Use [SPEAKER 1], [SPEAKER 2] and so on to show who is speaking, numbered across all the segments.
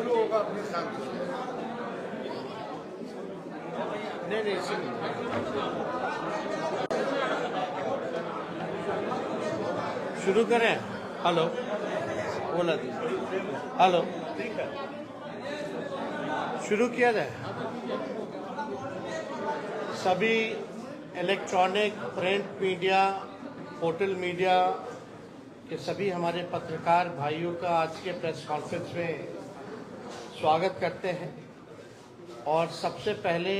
[SPEAKER 1] शुरू होगा अपने साथ नहीं
[SPEAKER 2] शुरू करें। हेलो बोला दीजिए। हेलो शुरू किया जाए। सभी electronic print media portal media के सभी हमारे पत्रकार भाइयों का आज के प्रेस कॉन्फ्रेंस में स्वागत करते हैं। और सबसे पहले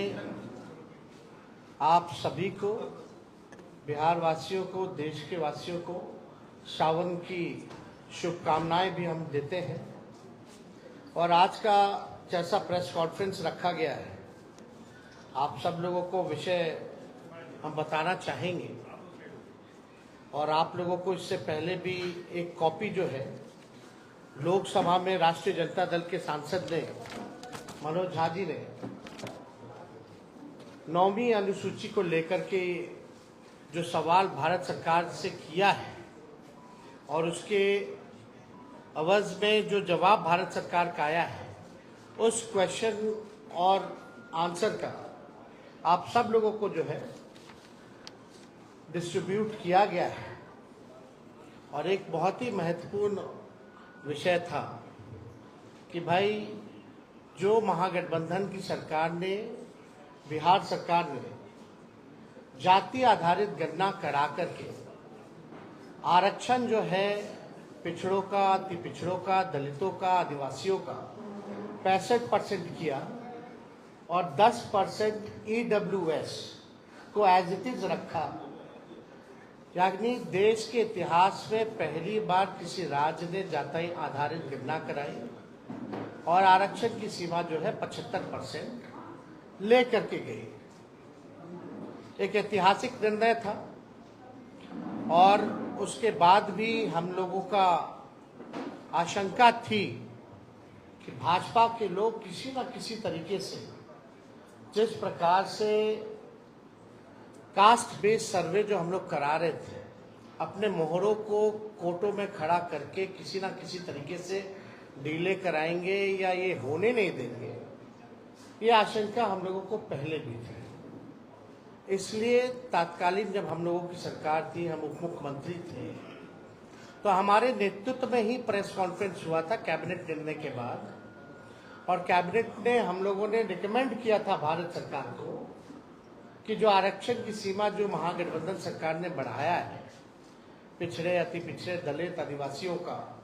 [SPEAKER 2] आप सभी को, बिहार वासियों को, देश के वासियों को सावन की शुभकामनाएं भी हम देते हैं। और आज का जैसा प्रेस कॉन्फ्रेंस रखा गया है, आप सब लोगों को विषय हम बताना चाहेंगे। और आप लोगों को इससे पहले भी एक कॉपी जो है लोकसभा में राष्ट्रीय जनता दल के सांसद ने मनोज झा जी ने 9वीं अनुसूची को लेकर के जो सवाल भारत सरकार से किया है और उसके अवज में जो जवाब भारत सरकार का आया है, उस क्वेश्चन और आंसर का आप सब लोगों को जो है डिस्ट्रीब्यूट किया गया है। और एक बहुत ही महत्वपूर्ण विषय था कि भाई जो महागठबंधन की सरकार ने, बिहार सरकार ने जाति आधारित गणना करा करके आरक्षण जो है पिछड़ों का, अति पिछड़ों का, दलितों का, आदिवासियों का 65% किया और 10% EWS को एज इट इज रखा। यानी देश के इतिहास में पहली बार किसी राज्य ने जाति आधारित गणना कराई और आरक्षण की सीमा जो है 75% लेकर के गई। एक ऐतिहासिक निर्णय था। और उसके बाद भी हम लोगों का आशंका थी कि भाजपा के लोग किसी न किसी तरीके से, जिस प्रकार से कास्ट बेस्ड सर्वे जो हम लोग करा रहे थे, अपने मोहरों को कोर्टों में खड़ा करके किसी न किसी तरीके से डीले कराएंगे या ये होने नहीं देंगे, ये आशंका हम लोगों को पहले भी थी। इसलिए तत्कालीन जब हम लोगों की सरकार थी, हम उप मुख्यमंत्री थे, तो हमारे नेतृत्व में ही प्रेस कॉन्फ्रेंस हुआ था कैबिनेट निर्णय के बाद। और कैबिनेट ने, हम लोगों ने रिकमेंड किया था भारत सरकार को कि जो आरक्षण की सीमा जो महागठबंधन सरकार ने बढ़ाया है पिछड़े, अति पिछड़े, दलित, आदिवासियों का,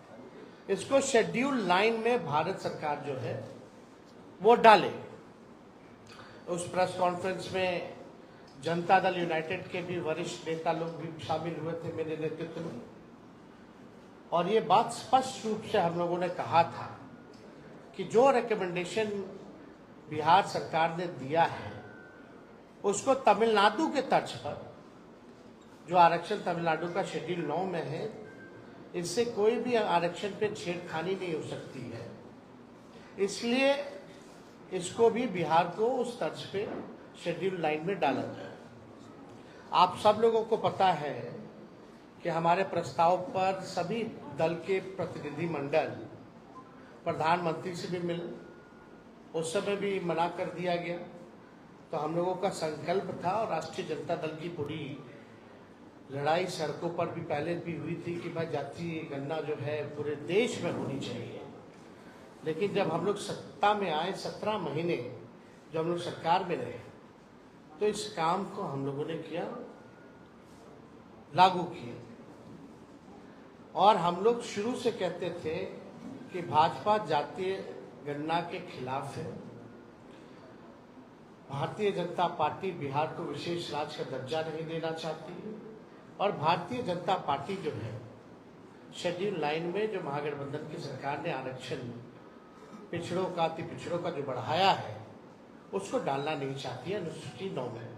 [SPEAKER 2] इसको शेड्यूल 9 में भारत सरकार जो है वो डाले। उस प्रेस कॉन्फ्रेंस में जनता दल यूनाइटेड के भी वरिष्ठ नेता लोग भी शामिल हुए थे मेरे नेतृत्व में। और ये बात स्पष्ट रूप से हम लोगों ने कहा था कि जो रिकमेंडेशन बिहार सरकार ने दिया है उसको तमिलनाडु के तर्ज पर, जो आरक्षण तमिलनाडु का शेड्यूल 9 में है, इससे कोई भी आरक्षण पे छेड़खानी नहीं हो सकती है। इसलिए इसको भी बिहार को उस तर्ज पे शेड्यूल 9 में डाला जाए। आप सब लोगों को पता है कि हमारे प्रस्ताव पर सभी दल के प्रतिनिधि मंडल प्रधानमंत्री से भी मिले, उस समय भी मना कर दिया गया। तो हम लोगों का संकल्प था और राष्ट्रीय जनता दल की पूरी लड़ाई सड़कों पर भी पहले भी हुई थी कि भाई जातीय गणना जो है पूरे देश में होनी चाहिए। लेकिन जब हम लोग सत्ता में आए, 17 महीने जब हम लोग सरकार में रहे, तो इस काम को हम लोगों ने किया, लागू किया। और हम लोग शुरू से कहते थे कि भाजपा जातीय गणना के खिलाफ है। भारतीय जनता पार्टी बिहार को विशेष राज्य का दर्जा नहीं देना चाहती है। और भारतीय जनता पार्टी जो है शेड्यूल 9 में जो महागठबंधन की सरकार ने आरक्षण पिछड़ों का, अति पिछड़ों का जो बढ़ाया है, उसको डालना नहीं चाहती है अनुसूची 9 में।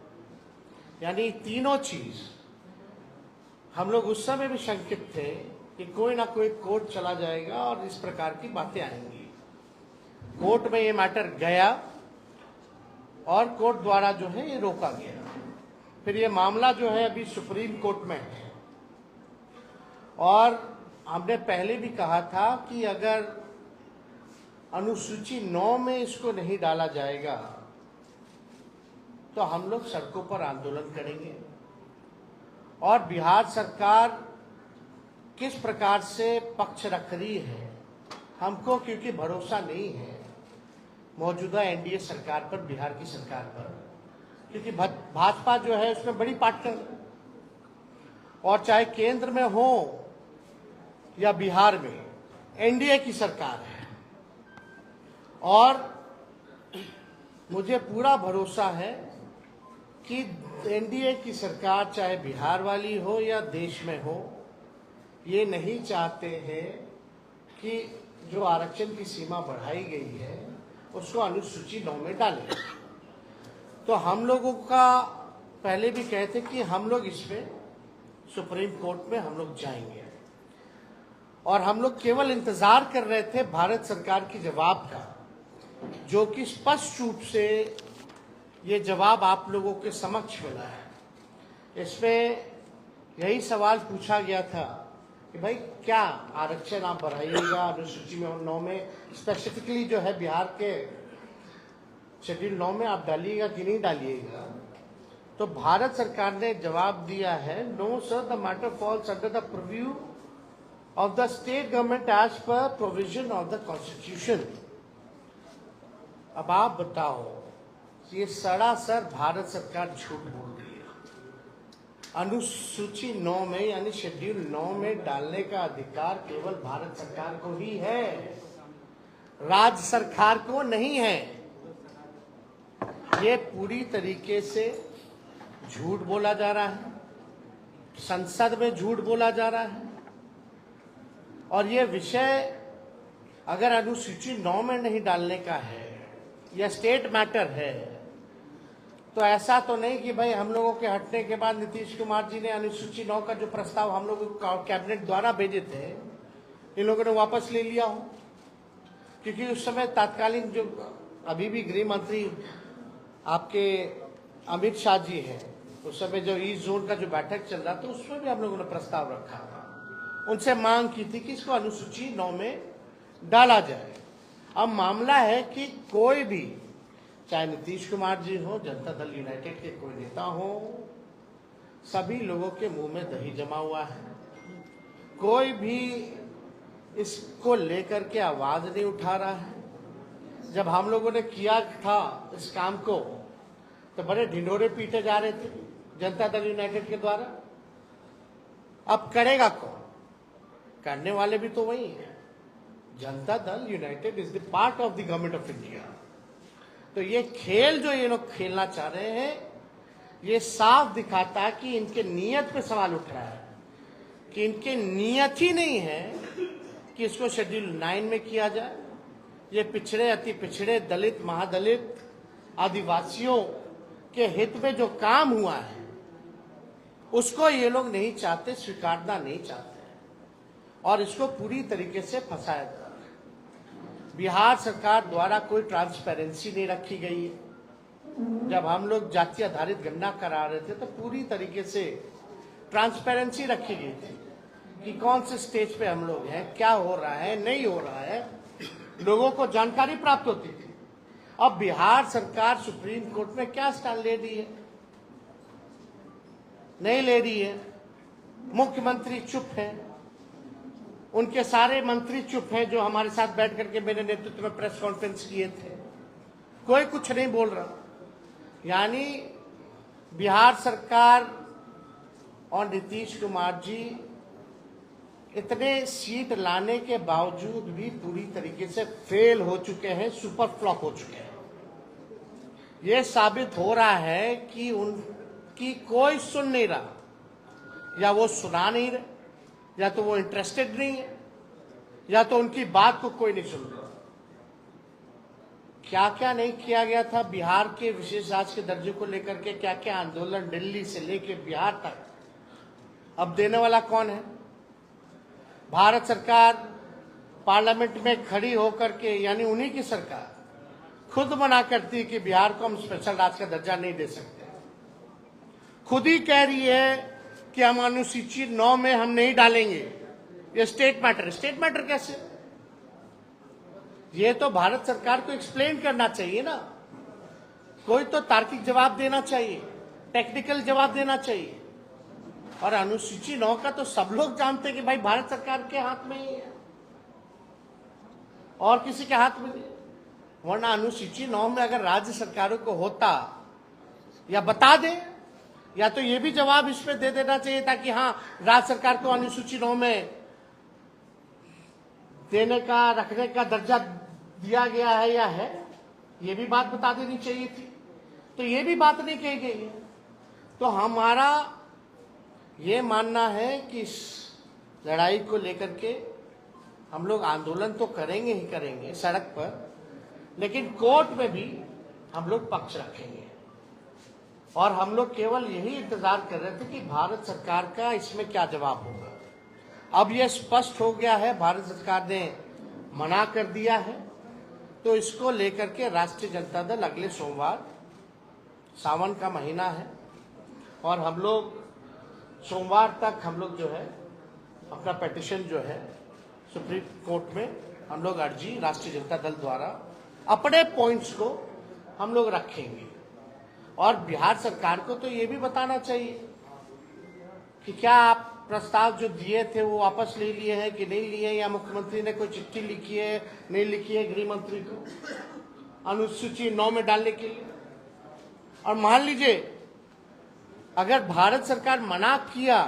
[SPEAKER 2] यानी तीनों चीज हम लोग उस समय भी शंकित थे कि कोई ना कोई कोर्ट चला जाएगा और इस प्रकार की बातें आएंगी। कोर्ट में ये मैटर गया और कोर्ट द्वारा जो है ये रोका गया। फिर ये मामला जो है अभी सुप्रीम कोर्ट में है। और हमने पहले भी कहा था कि अगर अनुसूची 9 में इसको नहीं डाला जाएगा तो हम लोग सड़कों पर आंदोलन करेंगे। और बिहार सरकार किस प्रकार से पक्ष रख रही है हमको, क्योंकि भरोसा नहीं है मौजूदा एनडीए सरकार पर, बिहार की सरकार पर, क्योंकि भाजपा जो है उसमें बड़ी पार्टनर, और चाहे केंद्र में हो या बिहार में एनडीए की सरकार है। और मुझे पूरा भरोसा है कि एनडीए की सरकार चाहे बिहार वाली हो या देश में हो, ये नहीं चाहते हैं कि जो आरक्षण की सीमा बढ़ाई गई है उसको अनुसूची 9 में डालें। तो हम लोगों का पहले भी कहते कि हम लोग इसमें सुप्रीम कोर्ट में हम लोग जाएंगे, और हम लोग केवल इंतजार कर रहे थे भारत सरकार की जवाब का, जो कि स्पष्ट रूप से ये जवाब आप लोगों के समक्ष मिला है। इसमें यही सवाल पूछा गया था कि भाई क्या आरक्षण आप बढ़ाइएगा अनुसूची में 9 में, स्पेसिफिकली जो है बिहार के शेड्यूल 9 में आप डालिएगा कि नहीं डालिएगा। तो भारत सरकार ने जवाब दिया है, no sir, the matter falls under the preview of the state government as per provision of the constitution. अब आप बताओ, ये सरासर भारत सरकार झूठ बोल रही है। अनुसूची 9 में यानी शेड्यूल 9 में डालने का अधिकार केवल भारत सरकार को ही है, राज्य सरकार को नहीं है। ये पूरी तरीके से झूठ बोला जा रहा है, संसद में झूठ बोला जा रहा है। और ये विषय अगर अनुसूची 9 में नहीं डालने का है या स्टेट मैटर है, तो ऐसा तो नहीं कि भाई हम लोगों के हटने के बाद नीतीश कुमार जी ने अनुसूची 9 का जो प्रस्ताव हम लोग कैबिनेट द्वारा भेजे थे, इन लोगों ने वापस ले लिया हो। क्योंकि उस समय तत्कालीन जो अभी भी गृह मंत्री आपके अमित शाह जी हैं, उस समय जो ईस्ट जोन का जो बैठक चल रहा था उसमें भी हम लोगों ने प्रस्ताव रखा था, उनसे मांग की थी कि इसको अनुसूची 9 में डाला जाए। अब मामला है कि कोई भी, चाहे नीतीश कुमार जी हो, जनता दल यूनाइटेड के कोई नेता हो, सभी लोगों के मुंह में दही जमा हुआ है। कोई भी इसको लेकर के आवाज नहीं उठा रहा है। जब हम लोगों ने किया था इस काम को तो बड़े ढिंढोरे पीटे जा रहे थे जनता दल यूनाइटेड के द्वारा। अब करेगा कौन? करने वाले भी तो वही है। Janata Dal United is the part of the government of India. तो ये खेल जो ये लोग खेलना चाह रहे हैं, ये साफ दिखाता है कि इनके नियत पे सवाल उठ रहा है, कि इनके नियत ही नहीं है कि इसको शेड्यूल 9 में किया जाए। ये पिछड़े, अति पिछड़े, दलित, महादलित, आदिवासियों के हित में जो काम हुआ है उसको ये लोग नहीं चाहते, स्वीकारना नहीं चाहते, और इसको पूरी तरीके से फंसाया जा रहा है। बिहार सरकार द्वारा कोई ट्रांसपेरेंसी नहीं रखी गई है। जब हम लोग जाति आधारित गणना करा रहे थे तो पूरी तरीके से ट्रांसपेरेंसी रखी गई थी कि कौन से स्टेज पे हम लोग हैं, क्या हो रहा है, नहीं हो रहा है, लोगों को जानकारी प्राप्त होती थी। अब बिहार सरकार सुप्रीम कोर्ट में क्या स्टैंड ले रही है? नहीं ले रही है। मुख्यमंत्री चुप है, उनके सारे मंत्री चुप हैं जो हमारे साथ बैठ करके मेरे नेतृत्व में प्रेस कॉन्फ्रेंस किए थे, कोई कुछ नहीं बोल रहा। यानी बिहार सरकार और नीतीश कुमार जी इतने सीट लाने के बावजूद भी पूरी तरीके से फेल हो चुके हैं, सुपर फ्लॉप हो चुके हैं। ये साबित हो रहा है कि उनकी कोई सुन नहीं रहा, या वो सुना नहीं रहे, या तो वो इंटरेस्टेड नहीं है, या तो उनकी बात को कोई नहीं सुन रहा। क्या क्या नहीं किया गया था बिहार के विशेष राज्य के दर्जे को लेकर के, क्या क्या आंदोलन दिल्ली से लेकर बिहार तक। अब देने वाला कौन है? भारत सरकार पार्लियामेंट में खड़ी होकर के, यानी उन्हीं की सरकार खुद मना करती है कि बिहार को हम स्पेशल राज्य का दर्जा नहीं दे सकते। खुद ही कह रही है कि हम अनुसूची 9 में हम नहीं डालेंगे, ये स्टेट मैटर है। स्टेट मैटर कैसे? ये तो भारत सरकार को एक्सप्लेन करना चाहिए ना, कोई तो तार्किक जवाब देना चाहिए, टेक्निकल जवाब देना चाहिए। और अनुसूची 9 का तो सब लोग जानते हैं कि भाई भारत सरकार के हाथ में ही है और किसी के हाथ में नहीं। वरना अनुसूची 9 में अगर राज्य सरकारों को होता या बता दे, या तो ये भी जवाब इसमें दे देना चाहिए था कि हाँ राज्य सरकार को अनुसूची 9 में देने का, रखने का दर्जा दिया गया है या है, ये भी बात बता देनी चाहिए थी। तो ये भी बात नहीं कही गई है। तो हमारा ये मानना है कि इस लड़ाई को लेकर के हम लोग आंदोलन तो करेंगे ही करेंगे सड़क पर, लेकिन कोर्ट में भी हम लोग पक्ष रखेंगे। और हम लोग केवल यही इंतजार कर रहे थे कि भारत सरकार का इसमें क्या जवाब होगा। अब यह स्पष्ट हो गया है, भारत सरकार ने मना कर दिया है, तो इसको लेकर के राष्ट्रीय जनता दल अगले सोमवार, सावन का महीना है और हम लोग सोमवार तक हम लोग जो है अपना पिटीशन जो है सुप्रीम कोर्ट में हम लोग अर्जी राष्ट्रीय जनता दल द्वारा अपने पॉइंट्स को हम लोग रखेंगे। और बिहार सरकार को तो ये भी बताना चाहिए कि क्या आप प्रस्ताव जो दिए थे वो वापस ले लिए हैं कि नहीं लिए, या मुख्यमंत्री ने कोई चिट्ठी लिखी है नहीं लिखी है गृह मंत्री को अनुसूची 9 में डालने के लिए। और मान लीजिए अगर भारत सरकार मना किया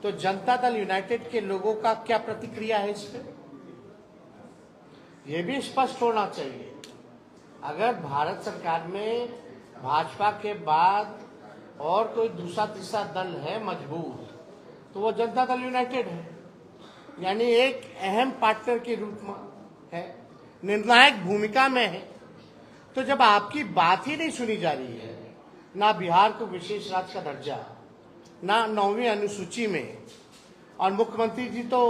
[SPEAKER 2] तो जनता दल यूनाइटेड के लोगों का क्या प्रतिक्रिया है इस पर, यह भी स्पष्ट होना चाहिए। अगर भारत सरकार में भाजपा के बाद और कोई दूसरा तीसरा दल है मजबूत, तो वो जनता दल यूनाइटेड है, यानी एक अहम पार्टनर के रूप में है, निर्णायक भूमिका में है। तो जब आपकी बात ही नहीं सुनी जा रही है, ना बिहार को विशेष राज्य का दर्जा, ना 9वीं अनुसूची में, और मुख्यमंत्री जी तो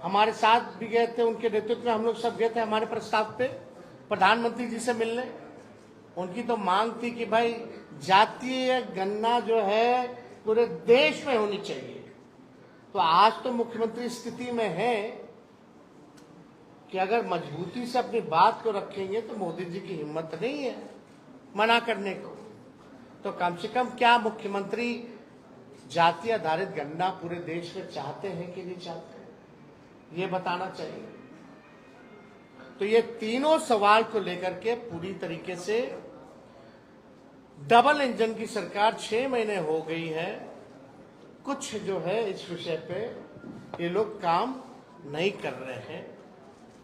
[SPEAKER 2] हमारे साथ भी गए थे, उनके नेतृत्व में हम लोग सब गए थे हमारे प्रस्ताव पे प्रधानमंत्री जी से मिलने। उनकी तो मांग थी कि भाई जातीय गणना जो है पूरे देश में होनी चाहिए। तो आज तो मुख्यमंत्री स्थिति में है कि अगर मजबूती से अपनी बात को रखेंगे तो मोदी जी की हिम्मत नहीं है मना करने को। तो कम से कम क्या मुख्यमंत्री जाति आधारित गणना पूरे देश में चाहते हैं कि नहीं चाहते, ये बताना चाहिए। तो ये तीनों सवाल को लेकर के पूरी तरीके से डबल इंजन की सरकार 6 महीने हो गई है, कुछ जो है इस विषय पे ये लोग काम नहीं कर रहे हैं,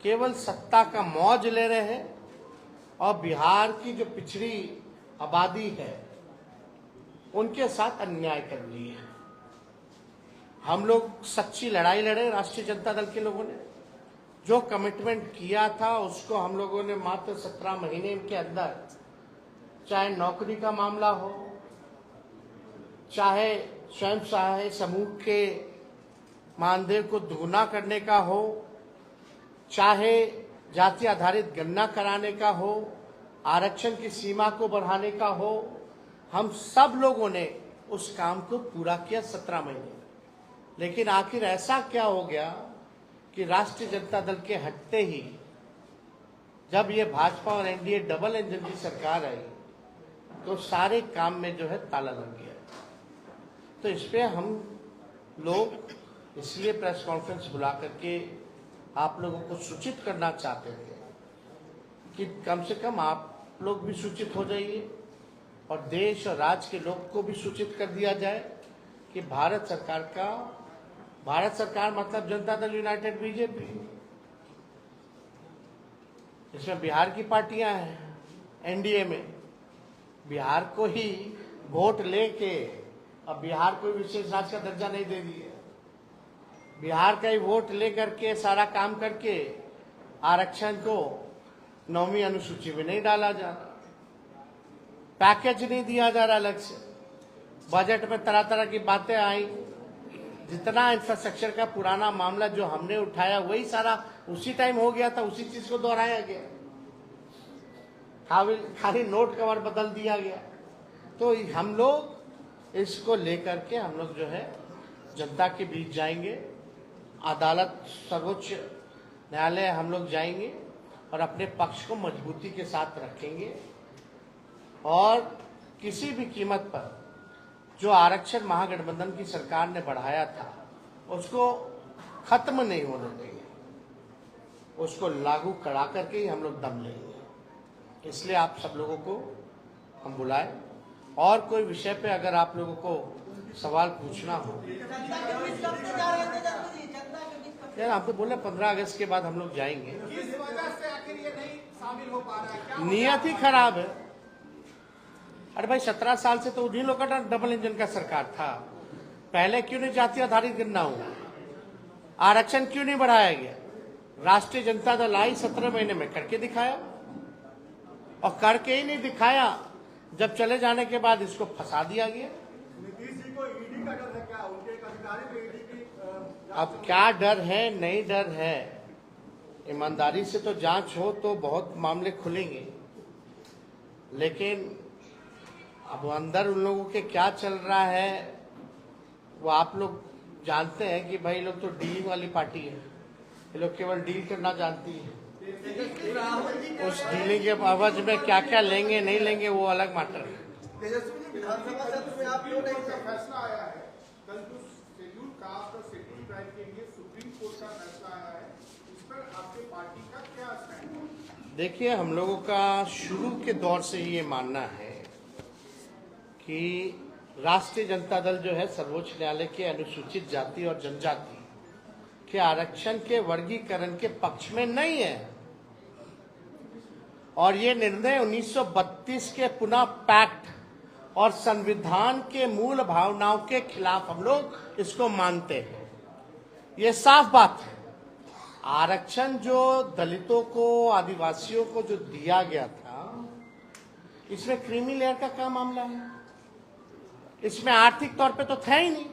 [SPEAKER 2] केवल सत्ता का मौज ले रहे हैं और बिहार की जो पिछड़ी आबादी है उनके साथ अन्याय कर रही है। हम लोग सच्ची लड़ाई लड़े, राष्ट्रीय जनता दल के लोगों ने जो कमिटमेंट किया था उसको हम लोगों ने मात्र 17 महीने के अंदर, चाहे नौकरी का मामला हो, चाहे स्वयं सहायता समूह के मानदेय को दुगुना करने का हो, चाहे जाति आधारित गणना कराने का हो, आरक्षण की सीमा को बढ़ाने का हो, हम सब लोगों ने उस काम को पूरा किया 17 महीने। लेकिन आखिर ऐसा क्या हो गया कि राष्ट्रीय जनता दल के हटते ही जब ये भाजपा और एनडीए डबल इंजन की सरकार आई तो सारे काम में जो है ताला लग गया। तो इस पे हम लोग इसलिए प्रेस कॉन्फ्रेंस बुला करके आप लोगों को सूचित करना चाहते थे कि कम से कम आप लोग भी सूचित हो जाइए और देश और राज्य के लोग को भी सूचित कर दिया जाए कि भारत सरकार मतलब जनता दल यूनाइटेड बीजेपी, इसमें बिहार की पार्टियां हैं एनडीए में, बिहार को ही वोट लेके अब बिहार को विशेष राज्य का दर्जा नहीं दे दिया, बिहार का ही वोट लेकर के सारा काम करके आरक्षण को 9वीं अनुसूची में नहीं डाला जा रहा, पैकेज नहीं दिया जा रहा अलग से। बजट में तरह तरह की बातें आई, जितना इंफ्रास्ट्रक्चर का पुराना मामला जो हमने उठाया वही सारा उसी टाइम हो गया था, उसी चीज को दोहराया गया, खाली नोट कवर बदल दिया गया। तो हम लोग इसको लेकर के हम लोग जो है जनता के बीच जाएंगे, अदालत सर्वोच्च न्यायालय हम लोग जाएंगे और अपने पक्ष को मजबूती के साथ रखेंगे और किसी भी कीमत पर जो आरक्षण महागठबंधन की सरकार ने बढ़ाया था उसको खत्म नहीं होने देंगे, उसको लागू करा करके ही हम लोग दम लेंगे। इसलिए आप सब लोगों को हम बुलाए और कोई विषय पे अगर आप लोगों को सवाल पूछना हो, यार आप तो बोले 15 अगस्त के बाद हम लोग जाएंगे।
[SPEAKER 3] किस वजह से आखिर ये नहीं शामिल हो पा रहा है? क्या
[SPEAKER 2] नियत ही खराब है। अरे भाई 17 साल से तो उन्हीं लोग का डबल इंजन का सरकार था, पहले क्यों नहीं जाति आधारित गिनना हुआ, आरक्षण क्यों नहीं बढ़ाया गया? राष्ट्रीय जनता दल आई 17 महीने में करके दिखाया और करके ही नहीं दिखाया, जब चले जाने के बाद इसको फंसा दिया गया।
[SPEAKER 3] नीतीश जी को ईडी का डर है क्या? उनके एक अधिकारी पे ईडी की
[SPEAKER 2] अब क्या डर है, नहीं डर है, ईमानदारी से तो जांच हो तो बहुत मामले खुलेंगे, लेकिन अब अंदर उन लोगों के क्या चल रहा है वो आप लोग जानते हैं कि भाई लोग तो डीलिंग वाली पार्टी है, ये लोग केवल डील करना जानती है। उस डीलिंग के बाबत में क्या क्या लेंगे नहीं लेंगे वो अलग मैटर है।
[SPEAKER 3] तेजस्वी जी, विधानसभा सत्र में आप क्यों नहीं फैसला आया है? कल जो शेड्यूल कास्ट और शेड्यूल ट्राइब के लिए सुप्रीम कोर्ट का फैसला आया है, इस पर आपके पार्टी का क्या स्टैंड है?
[SPEAKER 2] देखिए, हम लोगों का शुरू के दौर से ये मानना है कि राष्ट्रीय जनता दल जो है सर्वोच्च न्यायालय के अनुसूचित जाति और जनजाति के आरक्षण के वर्गीकरण के पक्ष में नहीं है और ये निर्णय 1932 के पुनः पैक्ट और संविधान के मूल भावनाओं के खिलाफ हम लोग इसको मानते हैं। ये साफ बात है। आरक्षण जो दलितों को, आदिवासियों को जो दिया गया था, इसमें क्रीमी लेयर का क्या मामला है? इसमें आर्थिक तौर पे तो था ही नहीं।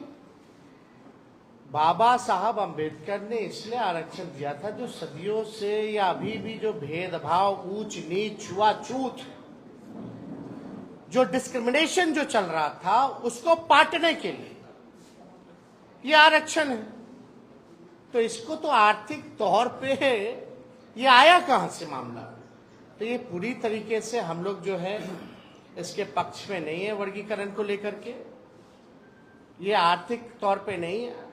[SPEAKER 2] बाबा साहब अंबेडकर ने इसलिए आरक्षण दिया था जो सदियों से या अभी भी जो भेदभाव, ऊंच नीच, छुआछूत, जो डिस्क्रिमिनेशन जो चल रहा था उसको पाटने के लिए ये आरक्षण है। तो इसको तो आर्थिक तौर पे ये आया कहां से मामला? तो ये पूरी तरीके से हम लोग जो है इसके पक्ष में नहीं है। वर्गीकरण को लेकर के ये आर्थिक तौर पे नहीं है।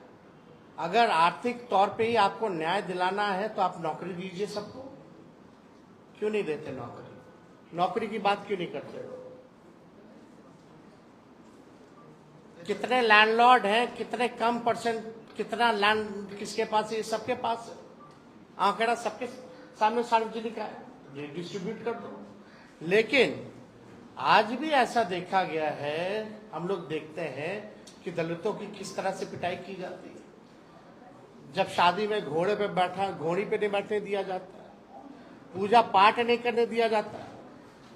[SPEAKER 2] अगर आर्थिक तौर पे ही आपको न्याय दिलाना है तो आप नौकरी दीजिए सबको। क्यों नहीं देते नौकरी? नौकरी की बात क्यों नहीं करते? कितने लैंडलॉर्ड हैं, कितने कम परसेंट, कितना लैंड किसके पास है? ये सबके पास है। आंकड़ा सबके सामने सार्वजनिक है, डिस्ट्रीब्यूट कर दो। लेकिन आज भी ऐसा देखा गया है, हम लोग देखते हैं कि दलितों की किस तरह से पिटाई की जाती है। जब शादी में घोड़ी पे नहीं बैठने दिया जाता, पूजा पाठ नहीं करने दिया जाता,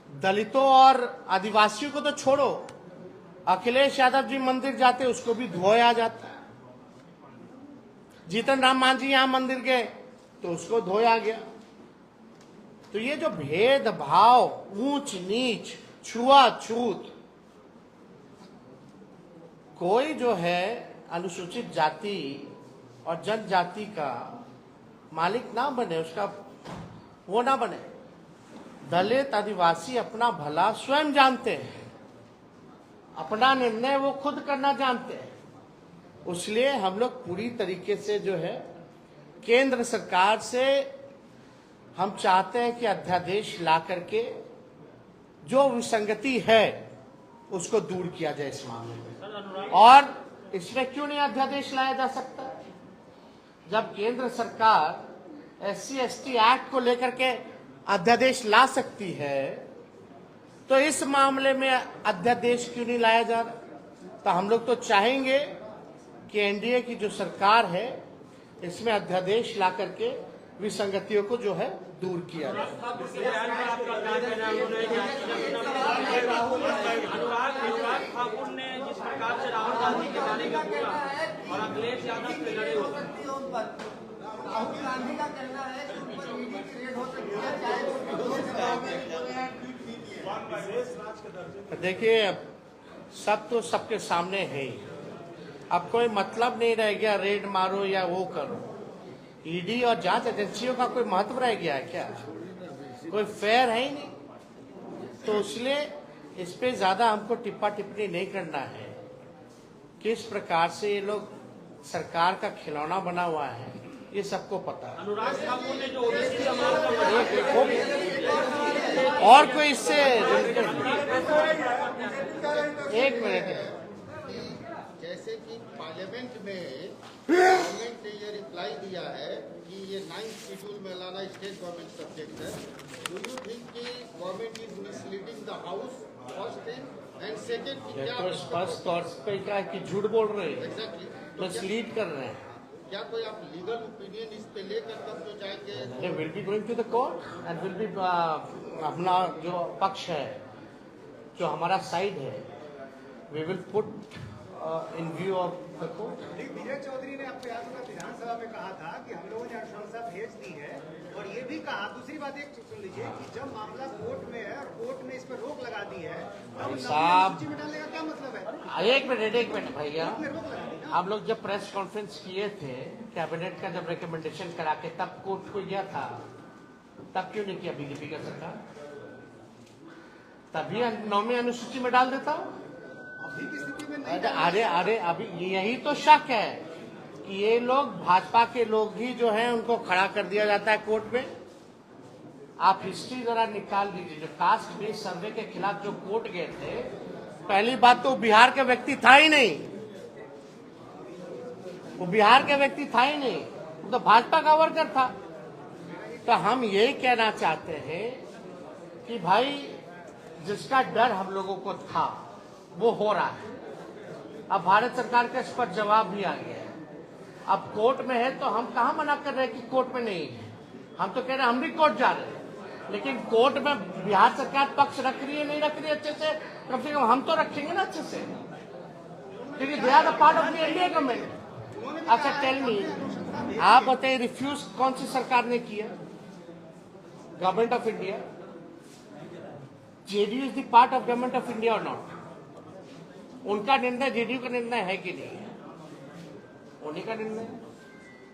[SPEAKER 2] दलितों और आदिवासियों को तो छोड़ो, अखिलेश यादव जी मंदिर जाते उसको भी धोया जाता है। जीतन राम मांझी यहां मंदिर गए तो उसको धोया गया। तो ये जो भेदभाव, ऊंच नीच, छुआछूत, कोई जो है अनुसूचित जाति और जनजाति का मालिक ना बने, उसका वो ना बने। दलित, आदिवासी अपना भला स्वयं जानते हैं, अपना निर्णय वो खुद करना जानते हैं। इसलिए हम लोग पूरी तरीके से जो है केंद्र सरकार से हम चाहते हैं कि अध्यादेश ला करके जो विसंगति है उसको दूर किया जाए इस मामले में। और इसमें क्यों नहीं अध्यादेश लाया जा सकता? जब केंद्र सरकार SC/ST एक्ट को लेकर के अध्यादेश ला सकती है तो इस मामले में अध्यादेश क्यों नहीं लाया जा रहा? तो हम लोग तो चाहेंगे कि एनडीए की जो सरकार है इसमें अध्यादेश ला करके विसंगतियों को जो है दूर किया जाए।
[SPEAKER 4] अनुराग ठाकुर ने जिस प्रकार से राहुल गांधी के बारे में बोला और अखिलेश यादव से लड़े हो,
[SPEAKER 3] राहुल गांधी का कहना है कि उन पर ईडी की रेड हो सकती है।
[SPEAKER 2] देखिए, अब सब तो सबके सामने है ही। अब कोई मतलब नहीं रह गया रेड मारो या वो करो। ईडी और जांच एजेंसियों का कोई महत्व रह गया है क्या? कोई फेयर है ही नहीं। तो इसलिए इस पे ज्यादा हमको टिप्पा टिप्पणी नहीं करना है। किस प्रकार से ये लोग सरकार का खिलौना बना हुआ है ये सबको पता है।
[SPEAKER 4] अनुराग ठाकुर ने जो ओबीसी समाज का
[SPEAKER 2] और कोई इससे एक मिनट,
[SPEAKER 1] जैसे कि पार्लियामेंट में गवर्नमेंट ने ये रिप्लाई दिया है कि ये 9th शेड्यूल में लाना स्टेट गवर्नमेंट सब्जेक्ट है। डू यू थिंक कि government is misleading the house, first thing, and second कि क्या
[SPEAKER 2] तो स्पष्ट तौर पे क्या है कि झूठ बोल रहे हैं,
[SPEAKER 1] एग्जैक्टली
[SPEAKER 2] मिसलीड कर रहे हैं।
[SPEAKER 1] क्या कोई आप लीगल ओपिनियन इस पे लेकर तब तो जाएंगे?
[SPEAKER 2] They will be going to the court and will be अपना जो पक्ष है, जो हमारा साइड है, we will put in view of the court.
[SPEAKER 5] विजय चौधरी ने आपको याद होगा विधानसभा में कहा था कि हम लोगों ने अनुशंसा भेज दी है, और ये भी कहा, दूसरी बात एक सुन लीजिए कि जब मामला कोर्ट में है और कोर्ट ने इस पर रोक लगा दी है, तब
[SPEAKER 2] साहब
[SPEAKER 5] सूची में डालने का क्या मतलब है?
[SPEAKER 2] एक मिनट भैया,
[SPEAKER 5] में रोक लगा दी ना।
[SPEAKER 2] हम लोग जब प्रेस कॉन्फ्रेंस किए थे कैबिनेट का, जब रिकमेंडेशन करा के तब कोर्ट को गया था, तब क्यों नहीं किया बीजेपी का सरकार? तभी 9वीं अनुसूची में डाल देता।
[SPEAKER 5] अभी की स्थिति में नहीं।
[SPEAKER 2] अरे अभी यही तो शक है कि ये लोग भाजपा के लोग ही जो हैं उनको खड़ा कर दिया जाता है कोर्ट में। आप हिस्ट्री जरा निकाल दीजिए, जो कास्ट बेस्ड सर्वे के खिलाफ जो कोर्ट गए थे, पहली बात तो बिहार का व्यक्ति था ही नहीं, वो बिहार का व्यक्ति था ही नहीं, वो तो भाजपा का वर्कर था। तो हम यही कहना चाहते हैं कि भाई जिसका डर हम लोगों को था वो हो रहा है। अब भारत सरकार का इस पर जवाब भी आ गया है। अब कोर्ट में है तो हम कहाँ मना कर रहे हैं कि कोर्ट में नहीं है, हम तो कह रहे हैं हम भी कोर्ट जा रहे हैं, लेकिन कोर्ट में बिहार सरकार पक्ष रख रही है नहीं रख रही है अच्छे से, कम से कम हम तो रखेंगे ना अच्छे से, क्योंकि they are the part of the India government. अच्छा टेल मी, आप बताइए रिफ्यूज कौन सी सरकार ने किया? Government of India. JDU is the part of government of India और नॉट? उनका निर्णय जेडीयू का निर्णय है कि नहीं है? उन्हीं का निर्णय।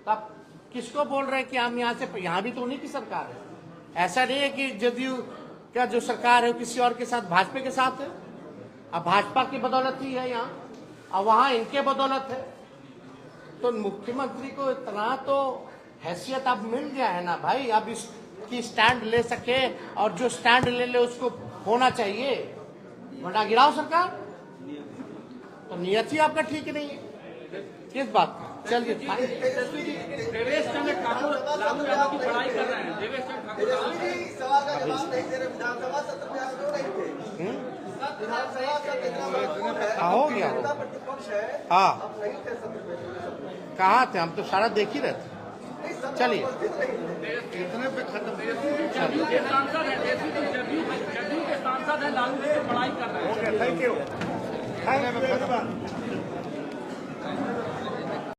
[SPEAKER 2] तो आप किसको बोल रहे हैं कि हम यहाँ से, यहाँ भी तो उन्हीं की सरकार है। ऐसा नहीं है कि जेडीयू क्या जो सरकार है वो किसी और के साथ, भाजपा के साथ है। अब भाजपा की बदौलत ही है यहाँ, अब वहां इनके बदौलत है। तो मुख्यमंत्री को इतना तो हैसियत अब मिल गया है ना भाई, अब इसकी स्टैंड ले सके, और जो स्टैंड ले उसको होना चाहिए, वरना गिराओ सरकार। तो नियत ही आपका ठीक नहीं है किस बात का। चलिए
[SPEAKER 4] देवेश चंद्र ठाकुर लालू यादव की बड़ाई कर रहे हैं। देवेश चंद्र ठाकुर
[SPEAKER 5] सवाल का जवाब नहीं दे रहे, विधानसभा सत्र में आप क्यों नहीं थे? विधानसभा सत्र इतना महत्वपूर्ण है,
[SPEAKER 2] हो गया हो।
[SPEAKER 5] प्रतिपक्ष है,
[SPEAKER 2] हाँ
[SPEAKER 5] आप नहीं थे सत्र में।
[SPEAKER 2] कहाँ थे हम? तो सारा देख ही रहे थे। चलिए
[SPEAKER 1] इतने पे खत्म।
[SPEAKER 4] जदयू के सांसद हैं, जदयू के सांसद हैं, लालू की बड़ाई कर रहे हैं।
[SPEAKER 3] Thank you.